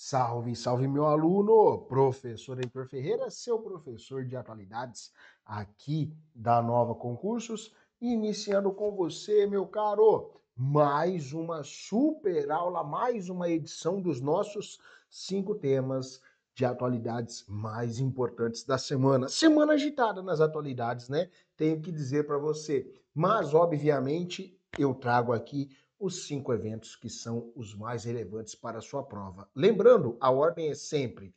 Salve, salve, meu aluno, professor Heitor Ferreira, seu professor de atualidades aqui da Nova Concursos, iniciando com você, meu caro, mais uma super aula, mais uma edição dos nossos 5 temas de atualidades mais importantes da semana. Semana agitada nas atualidades, né? Tenho que dizer para você, mas obviamente eu trago aqui os 5 eventos que são os mais relevantes para a sua prova. Lembrando, a ordem é sempre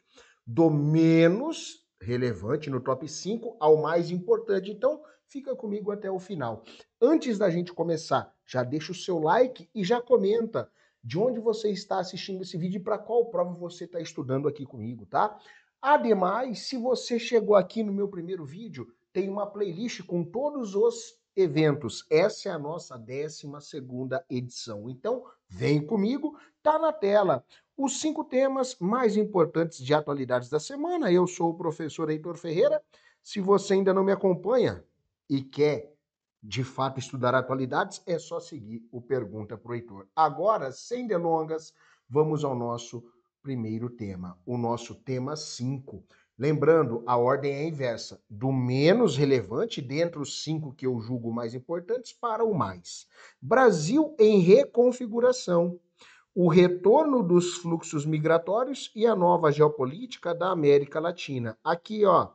do menos relevante no top 5 ao mais importante. Então, fica comigo até o final. Antes da gente começar, já deixa o seu like e já comenta de onde você está assistindo esse vídeo e para qual prova você está estudando aqui comigo, tá? Ademais, se você chegou aqui no meu primeiro vídeo, tem uma playlist com todos os eventos. Essa é a nossa 12ª edição. Então, vem comigo, tá na tela. Os 5 temas mais importantes de atualidades da semana. Eu sou o professor Heitor Ferreira. Se você ainda não me acompanha e quer, de fato, estudar atualidades, é só seguir o Pergunta pro Heitor. Agora, sem delongas, vamos ao nosso primeiro tema, o nosso tema 5. Lembrando, a ordem é inversa, do menos relevante, dentre os 5 que eu julgo mais importantes, para o mais. Brasil em reconfiguração, o retorno dos fluxos migratórios e a nova geopolítica da América Latina. Aqui, ó,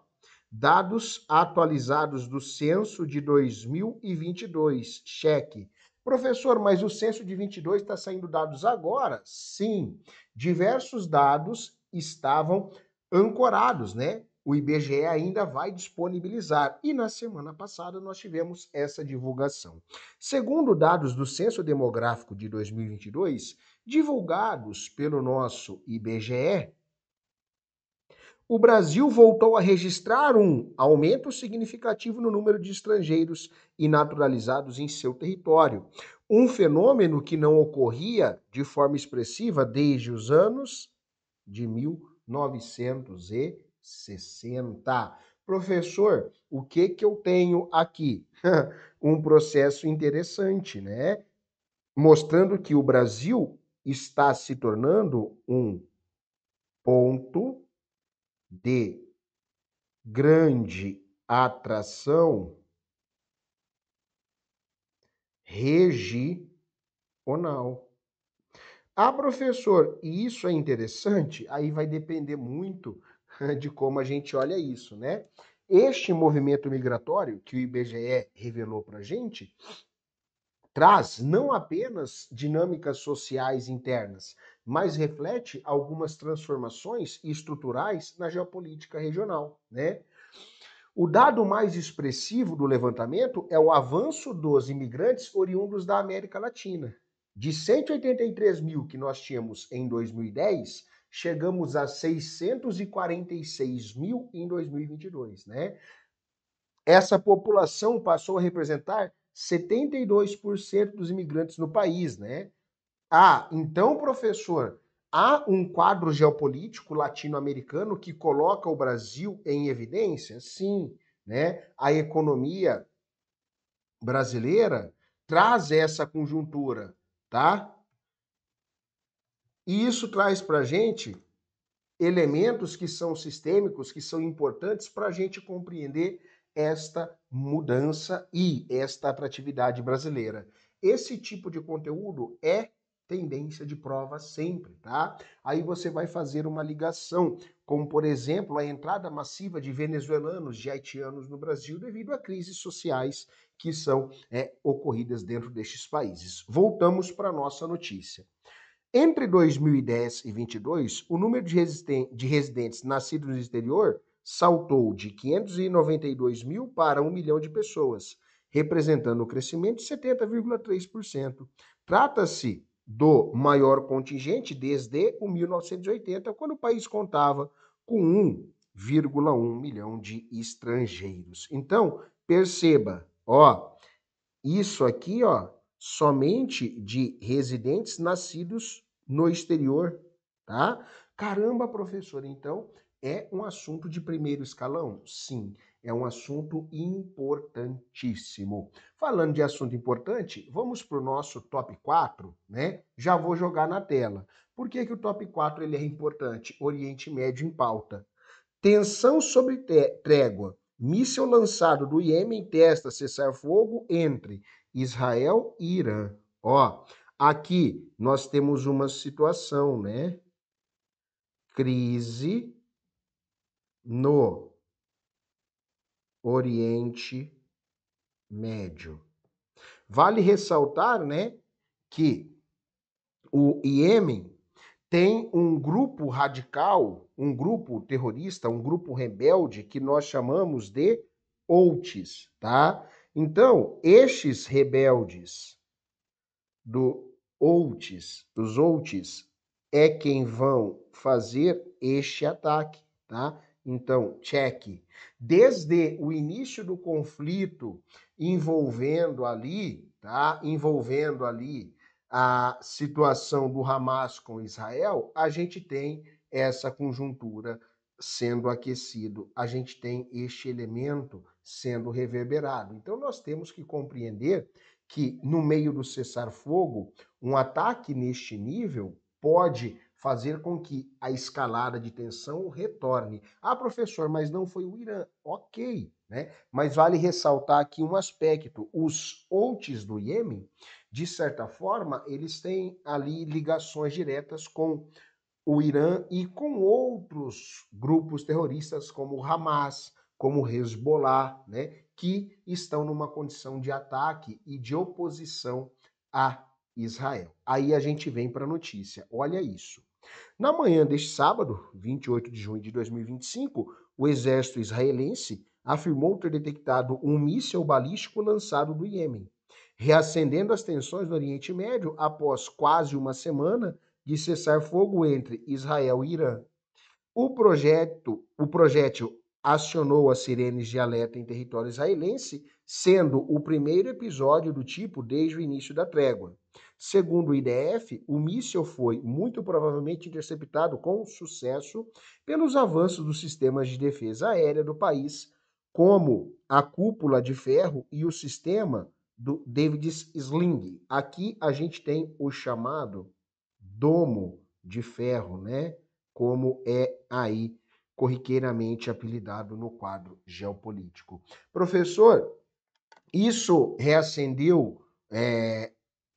dados atualizados do censo de 2022, cheque. Professor, mas o censo de 22 está saindo dados agora? Sim, diversos dados estavam ancorados, né? O IBGE ainda vai disponibilizar. E na semana passada nós tivemos essa divulgação. Segundo dados do Censo Demográfico de 2022, divulgados pelo nosso IBGE, o Brasil voltou a registrar um aumento significativo no número de estrangeiros e naturalizados em seu território. Um fenômeno que não ocorria de forma expressiva desde os anos de 1960. Professor, o que eu tenho aqui? Um processo interessante, né? Mostrando que o Brasil está se tornando um ponto de grande atração regional. Ah, professor, e isso é interessante? Aí vai depender muito de como a gente olha isso, né? Este movimento migratório que o IBGE revelou para a gente traz não apenas dinâmicas sociais internas, mas reflete algumas transformações estruturais na geopolítica regional, né? O dado mais expressivo do levantamento é o avanço dos imigrantes oriundos da América Latina. De 183 mil que nós tínhamos em 2010, chegamos a 646 mil em 2022, né? Essa população passou a representar 72% dos imigrantes no país, né? Ah, então, professor, há um quadro geopolítico latino-americano que coloca o Brasil em evidência? Sim, né? A economia brasileira traz essa conjuntura, tá? E isso traz para a gente elementos que são sistêmicos, que são importantes para a gente compreender esta mudança e esta atratividade brasileira. Esse tipo de conteúdo é tendência de prova sempre, tá? Aí você vai fazer uma ligação, como por exemplo a entrada massiva de venezuelanos, de haitianos no Brasil devido a crises sociais que são ocorridas dentro destes países. Voltamos para a nossa notícia. Entre 2010 e 22, o número de residentes nascidos no exterior saltou de 592 mil para 1 milhão de pessoas, representando um crescimento de 70,3%. Trata-se do maior contingente desde o 1980, quando o país contava com 1,1 milhão de estrangeiros. Então, perceba, ó, isso aqui, ó, somente de residentes nascidos no exterior, tá? Caramba, professor, então é um assunto de primeiro escalão? Sim. É um assunto importantíssimo. Falando de assunto importante, vamos para o nosso top 4, né? Já vou jogar na tela. Por que que o top 4 ele é importante? Oriente Médio em pauta. Tensão sobre trégua. Míssil lançado do Iêmen testa cessar-fogo entre Israel e Irã. Ó, aqui nós temos uma situação, né? Crise no Oriente Médio. Vale ressaltar, né, que o Iêmen tem um grupo radical, um grupo terrorista, um grupo rebelde que nós chamamos de Houthis, tá? Então, estes rebeldes do Houthis, dos Houthis, é quem vão fazer este ataque, tá? Então, cheque. Desde o início do conflito envolvendo ali, tá? Envolvendo ali a situação do Hamas com Israel, a gente tem essa conjuntura sendo aquecido, a gente tem este elemento sendo reverberado. Então, nós temos que compreender que, no meio do cessar-fogo, um ataque neste nível pode fazer com que a escalada de tensão retorne. Ah, professor, mas não foi o Irã. Ok, né? Mas vale ressaltar aqui um aspecto. Os Houthis do Iêmen, de certa forma, eles têm ali ligações diretas com o Irã e com outros grupos terroristas como o Hamas, como o Hezbollah, né, que estão numa condição de ataque e de oposição a Israel. Aí a gente vem para a notícia. Olha isso. Na manhã deste sábado, 28 de junho de 2025, o exército israelense afirmou ter detectado um míssil balístico lançado do Iêmen, reacendendo as tensões no Oriente Médio após quase uma semana de cessar fogo entre Israel e Irã. O projétil acionou as sirenes de alerta em território israelense, sendo o primeiro episódio do tipo desde o início da trégua. Segundo o IDF, o míssil foi muito provavelmente interceptado com sucesso pelos avanços dos sistemas de defesa aérea do país, como a cúpula de ferro e o sistema do David's Sling. Aqui a gente tem o chamado domo de ferro, né? Como é aí corriqueiramente apelidado no quadro geopolítico. Professor, isso reacendeu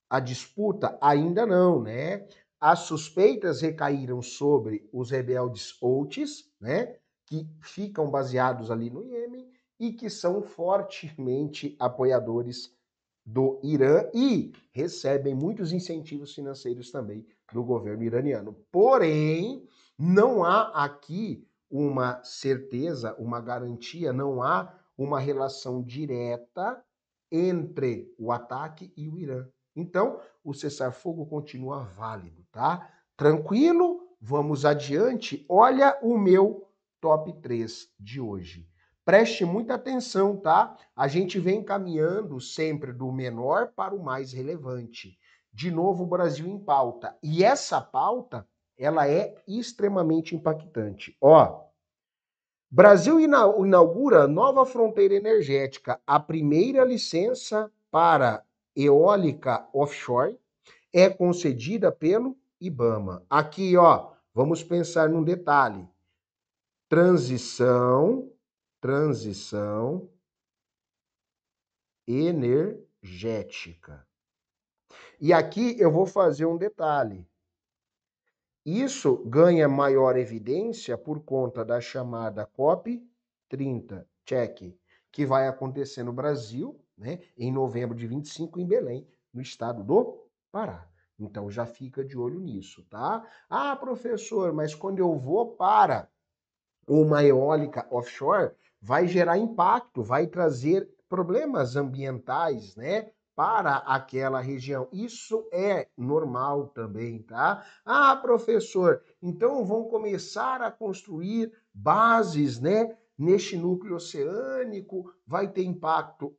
a disputa? Ainda não, né? As suspeitas recaíram sobre os rebeldes Houthis, né? Que ficam baseados ali no Iêmen e que são fortemente apoiadores do Irã e recebem muitos incentivos financeiros também do governo iraniano. Porém, não há aqui uma certeza, uma garantia, não há uma relação direta entre o ataque e o Irã. Então, o cessar-fogo continua válido, tá? Tranquilo? Vamos adiante. Olha o meu top 3 de hoje. Preste muita atenção, tá? A gente vem caminhando sempre do menor para o mais relevante. De novo, o Brasil em pauta. E essa pauta, ela é extremamente impactante. Ó, Brasil inaugura nova fronteira energética. A primeira licença para eólica offshore é concedida pelo IBAMA. Aqui, ó, vamos pensar num detalhe. Transição energética. E aqui eu vou fazer um detalhe. Isso ganha maior evidência por conta da chamada COP 30, check, que vai acontecer no Brasil, né, em novembro de 25 em Belém, no estado do Pará. Então já fica de olho nisso, tá? Ah, professor, mas quando eu vou para uma eólica offshore, vai gerar impacto, vai trazer problemas ambientais, né? Para aquela região. Isso é normal também, tá? Ah, professor, então vão começar a construir bases, né? Neste núcleo oceânico, vai ter impacto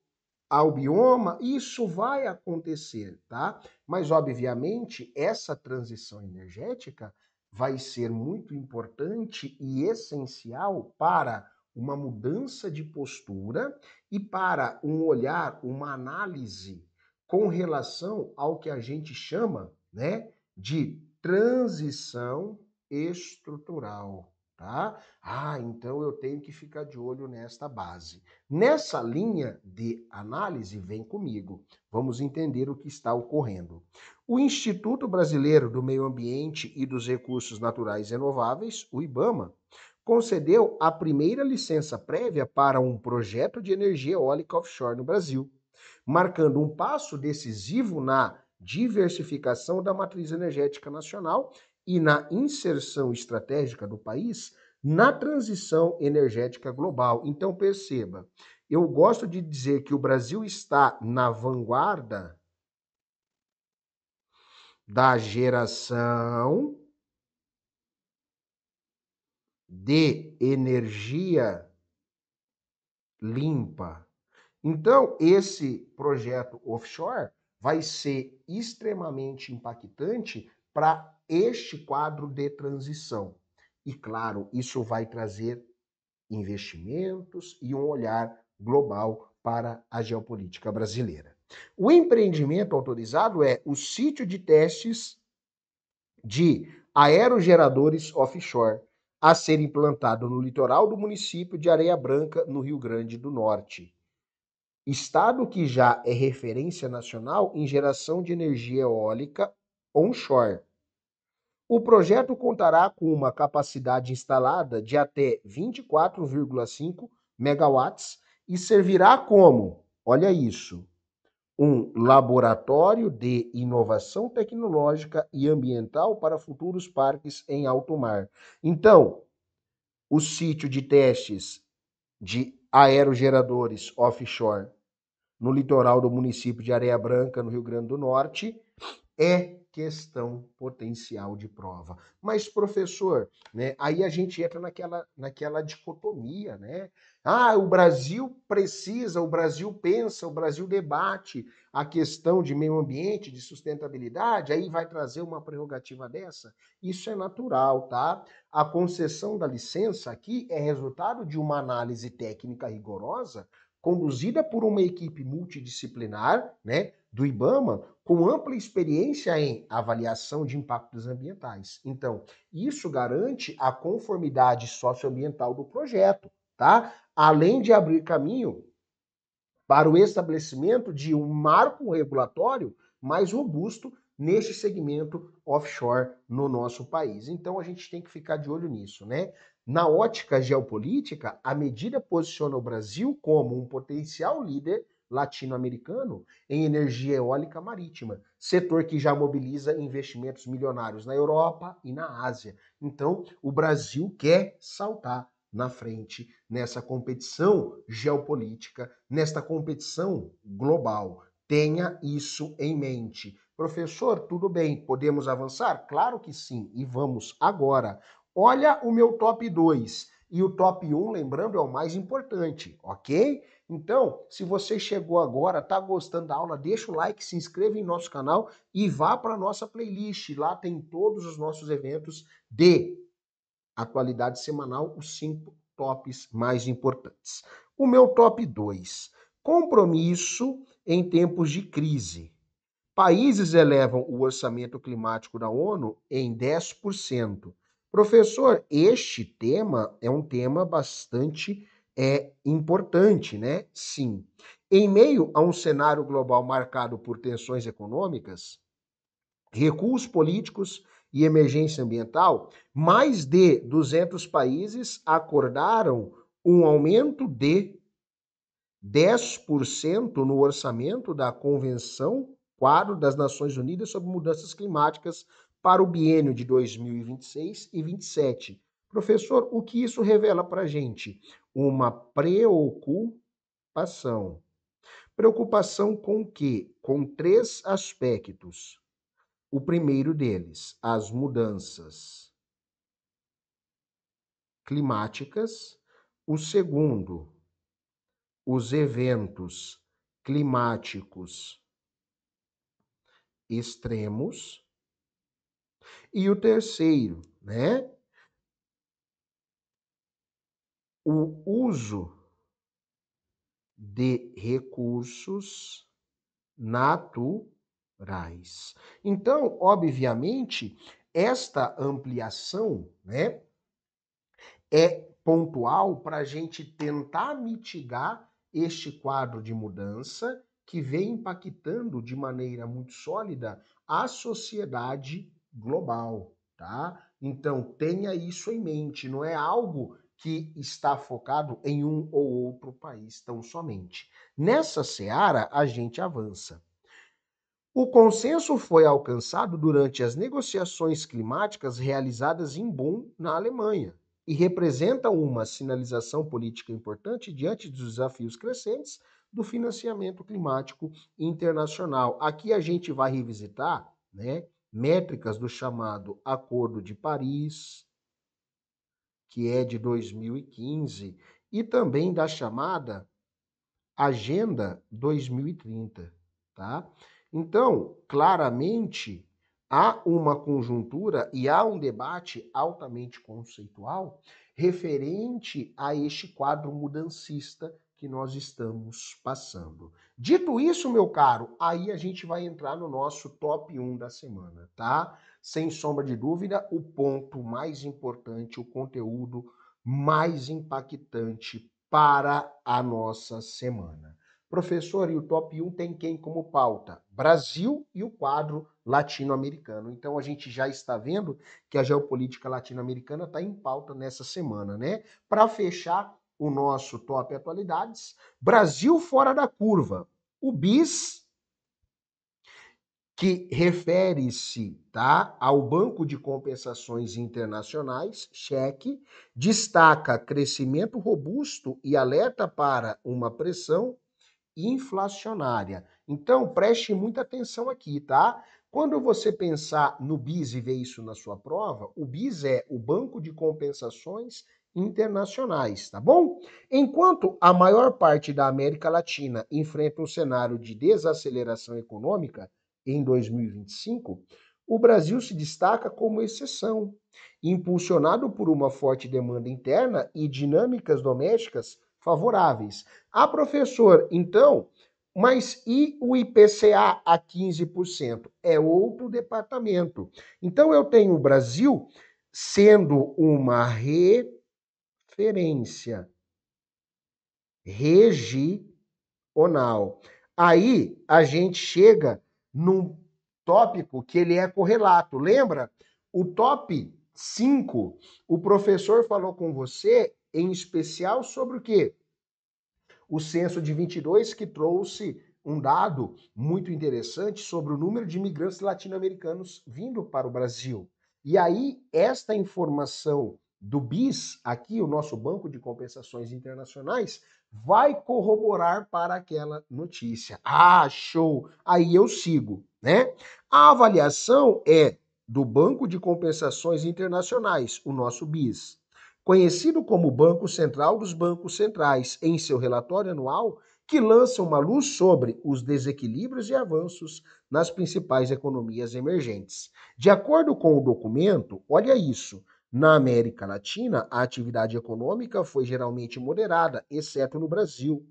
ao bioma, isso vai acontecer, tá? Mas, obviamente, essa transição energética vai ser muito importante e essencial para uma mudança de postura e para um olhar, uma análise com relação ao que a gente chama, né, de transição estrutural, tá? Então eu tenho que ficar de olho nesta base. Nessa linha de análise, vem comigo. Vamos entender o que está ocorrendo. O Instituto Brasileiro do Meio Ambiente e dos Recursos Naturais Renováveis, o IBAMA, concedeu a primeira licença prévia para um projeto de energia eólica offshore no Brasil, marcando um passo decisivo na diversificação da matriz energética nacional e na inserção estratégica do país na transição energética global. Então, perceba, eu gosto de dizer que o Brasil está na vanguarda da geração de energia limpa. Então, esse projeto offshore vai ser extremamente impactante para este quadro de transição. E, claro, isso vai trazer investimentos e um olhar global para a geopolítica brasileira. O empreendimento autorizado é o sítio de testes de aerogeradores offshore a ser implantado no litoral do município de Areia Branca, no Rio Grande do Norte. Estado que já é referência nacional em geração de energia eólica onshore. O projeto contará com uma capacidade instalada de até 24,5 megawatts e servirá como, olha isso, um laboratório de inovação tecnológica e ambiental para futuros parques em alto mar. Então, o sítio de testes de aerogeradores offshore no litoral do município de Areia Branca, no Rio Grande do Norte, é questão potencial de prova. Mas, professor, né, aí a gente entra naquela dicotomia, né? O Brasil precisa, o Brasil pensa, o Brasil debate a questão de meio ambiente, de sustentabilidade, aí vai trazer uma prerrogativa dessa? Isso é natural, tá? A concessão da licença aqui é resultado de uma análise técnica rigorosa conduzida por uma equipe multidisciplinar, né, do IBAMA, com ampla experiência em avaliação de impactos ambientais. Então, isso garante a conformidade socioambiental do projeto, tá? Além de abrir caminho para o estabelecimento de um marco regulatório mais robusto neste segmento offshore no nosso país. Então a gente tem que ficar de olho nisso, né? Na ótica geopolítica, a medida posiciona o Brasil como um potencial líder latino-americano em energia eólica marítima, setor que já mobiliza investimentos milionários na Europa e na Ásia. Então, o Brasil quer saltar na frente nessa competição geopolítica, nesta competição global. Tenha isso em mente. Professor, tudo bem, podemos avançar? Claro que sim, e vamos agora. Olha o meu top 2 e o top 1, lembrando, é o mais importante, ok? Então, se você chegou agora, tá gostando da aula, deixa o like, se inscreva em nosso canal e vá para a nossa playlist. Lá tem todos os nossos eventos de atualidade semanal, os 5 tops mais importantes. O meu top 2, compromisso em tempos de crise. Países elevam o orçamento climático da ONU em 10%. Professor, este tema é um tema bastante importante, né? Sim. Em meio a um cenário global marcado por tensões econômicas, recuos políticos e emergência ambiental, mais de 200 países acordaram um aumento de 10% no orçamento da Convenção Quadro das Nações Unidas sobre Mudanças Climáticas para o biênio de 2026 e 27. Professor, o que isso revela para a gente? Uma preocupação. Preocupação com o quê? Com 3 aspectos. O primeiro deles, as mudanças climáticas. O segundo, os eventos climáticos extremos. E o terceiro, né? o uso de recursos naturais. Então, obviamente, esta ampliação, né, é pontual para a gente tentar mitigar este quadro de mudança que vem impactando de maneira muito sólida a sociedade global, tá? Então, tenha isso em mente, não é algo que está focado em um ou outro país tão somente. Nessa seara, a gente avança. O consenso foi alcançado durante as negociações climáticas realizadas em Bonn, na Alemanha, e representa uma sinalização política importante diante dos desafios crescentes do financiamento climático internacional. Aqui a gente vai revisitar, né, métricas do chamado Acordo de Paris, que é de 2015, e também da chamada Agenda 2030, tá? Então, claramente, há uma conjuntura e há um debate altamente conceitual referente a este quadro mudancista que nós estamos passando. Dito isso, meu caro, aí a gente vai entrar no nosso top 1 da semana, tá? Sem sombra de dúvida, o ponto mais importante, o conteúdo mais impactante para a nossa semana. Professor, e o top 1 tem quem como pauta? Brasil e o quadro latino-americano. Então a gente já está vendo que a geopolítica latino-americana está em pauta nessa semana, né? Para fechar o nosso top atualidades, Brasil fora da curva. O BIS, que refere-se, tá, ao Banco de Compensações Internacionais, cheque, destaca crescimento robusto e alerta para uma pressão inflacionária. Então, preste muita atenção aqui, tá? Quando você pensar no BIS e ver isso na sua prova, o BIS é o Banco de Compensações Internacionais, tá bom? Enquanto a maior parte da América Latina enfrenta um cenário de desaceleração econômica em 2025, o Brasil se destaca como exceção, impulsionado por uma forte demanda interna e dinâmicas domésticas favoráveis. Ah, professor, então, mas e o IPCA a 15%? É outro departamento. Então, eu tenho o Brasil sendo uma referência regional. Aí, a gente chega num tópico que ele é correlato. Lembra? O top 5, o professor falou com você, em especial sobre o quê? O censo de 22, que trouxe um dado muito interessante sobre o número de imigrantes latino-americanos vindo para o Brasil. E aí, esta informação do BIS, aqui, o nosso Banco de Compensações Internacionais, vai corroborar para aquela notícia. Ah, show! Aí eu sigo, né? A avaliação é do Banco de Compensações Internacionais, o nosso BIS, conhecido como Banco Central dos Bancos Centrais, em seu relatório anual, que lança uma luz sobre os desequilíbrios e avanços nas principais economias emergentes. De acordo com o documento, olha isso, na América Latina, a atividade econômica foi geralmente moderada, exceto no Brasil,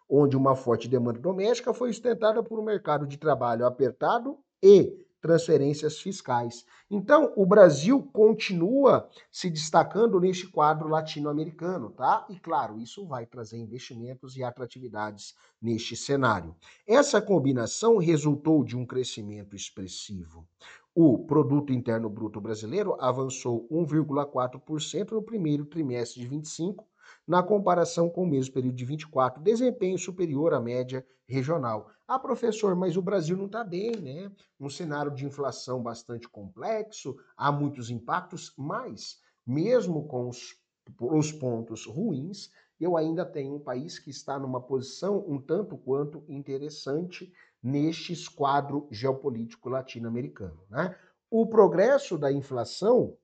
onde uma forte demanda doméstica foi sustentada por um mercado de trabalho apertado e transferências fiscais. Então, o Brasil continua se destacando neste quadro latino-americano, tá? E claro, isso vai trazer investimentos e atratividades neste cenário. Essa combinação resultou de um crescimento expressivo. O Produto Interno Bruto brasileiro avançou 1,4% no primeiro trimestre de 25, na comparação com o mesmo período de 24, desempenho superior à média regional. Ah, professor, mas o Brasil não está bem, né? Um cenário de inflação bastante complexo, há muitos impactos, mas mesmo com os pontos ruins, eu ainda tenho um país que está numa posição um tanto quanto interessante neste quadro geopolítico latino-americano, né? O progresso da inflação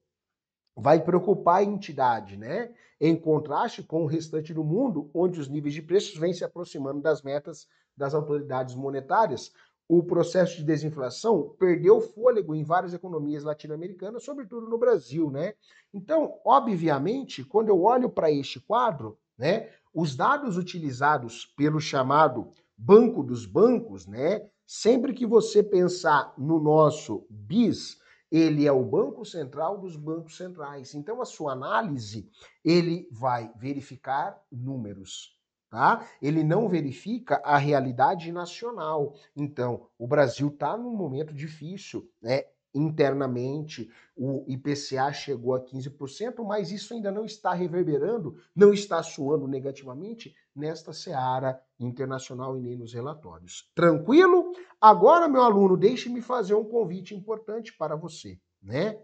vai preocupar a entidade, né? Em contraste com o restante do mundo, onde os níveis de preços vêm se aproximando das metas das autoridades monetárias, o processo de desinflação perdeu fôlego em várias economias latino-americanas, sobretudo no Brasil, né? Então, obviamente, quando eu olho para este quadro, né, os dados utilizados pelo chamado Banco dos Bancos, né, sempre que você pensar no nosso BIS, ele é o Banco Central dos bancos centrais. Então, a sua análise, ele vai verificar números, tá? Ele não verifica a realidade nacional. Então, o Brasil está num momento difícil, né? Internamente, o IPCA chegou a 15%, mas isso ainda não está reverberando, não está soando negativamente nesta seara internacional e nem nos relatórios. Tranquilo? Agora, meu aluno, deixe-me fazer um convite importante para você, né?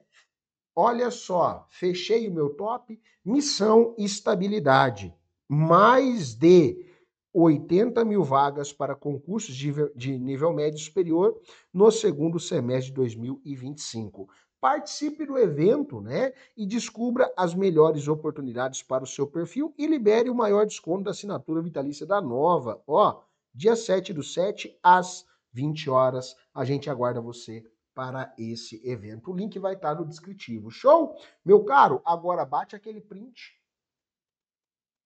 Olha só, fechei o meu top, missão estabilidade. Mais de 80 mil vagas para concursos de nível médio superior no segundo semestre de 2025. Participe do evento, né? E descubra as melhores oportunidades para o seu perfil e libere o maior desconto da assinatura vitalícia da Nova. Ó, dia 7/7 às 20 horas. A gente aguarda você para esse evento. O link vai estar no descritivo. Show? Meu caro, agora bate aquele print.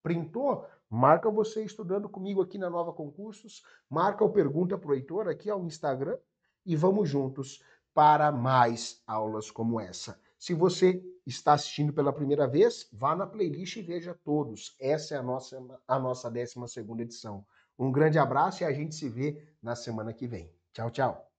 Printou? Marca você estudando comigo aqui na Nova Concursos, marca o Pergunta pro Heitor aqui ao Instagram e vamos juntos para mais aulas como essa. Se você está assistindo pela primeira vez, vá na playlist e veja todos. Essa é a nossa 12ª edição. Um grande abraço e a gente se vê na semana que vem. Tchau, tchau.